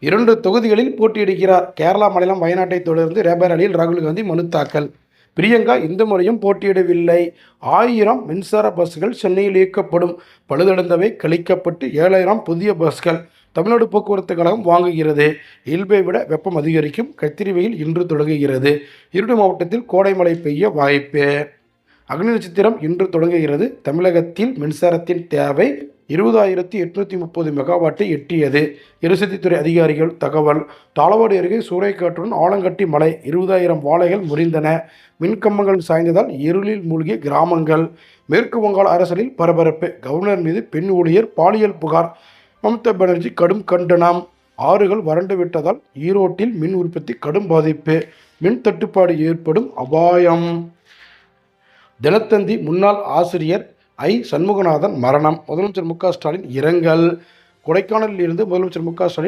2 தொகுதிகளில் போட்டியிடுகிறார். கேரளா மாநிலம் வயநாட்டை தொடர்ந்து ரேபரேலியில் ராகுல் காந்தி மனு தாக்கல். பிரியங்கா இந்த முறையும் போட்டியிடவில்லை. 1000 மின்சார பஸ்கள் சென்னையில் இயக்கப்படும். பழுதடைந்தவை கழிக்கப்பட்டு 7000 புதிய பஸ்கள் தமிழ்நாடு போக்குவரத்து கழகம் வாங்குகிறது. இயல்பை விட வெப்பம் அதிகரிக்கும். கத்திரி வெயில் இன்று தொடங்குகிறது. ஈரோடு மாவட்டத்தில் கோடை மழை பெய்ய வாய்ப்பு. அக்னி நட்சத்திரம் இன்று தொடங்குகிறது. தமிழகத்தில் மின்சாரத்தின் தேவை 20,830 மெகாவாட்டை எட்டியது. எரிசக்தித்துறை அதிகாரிகள் தகவல். தாளவாடி அருகே சூறைக்காற்றுடன் ஆலங்கட்டி மழை. 20,000 வாழைகள் முறிந்தன. மின்கம்பங்கள் சாய்ந்ததால் இருளில் மூழ்கிய கிராமங்கள். மேற்கு வங்காள அரசியலில் பரபரப்பு. கவர்னர் மீது பெண் ஊழியர் பாலியல் புகார். மம்தா பானர்ஜி கடும் கண்டனம். ஆறுகள் வறண்டு விட்டதால் ஈரோட்டில் மின் உற்பத்தி கடும் பாதிப்பு. மின் தட்டுப்பாடு ஏற்படும் அபாயம். தினத்தந்தி முன்னாள் ஆசிரியர் ஐ. சண்முகநாதன் மரணம். முதலமைச்சர் மு.க. ஸ்டாலின் இரங்கல். கொடைக்கானலில் இருந்து முதலமைச்சர் மு.க. ஸ்டாலின்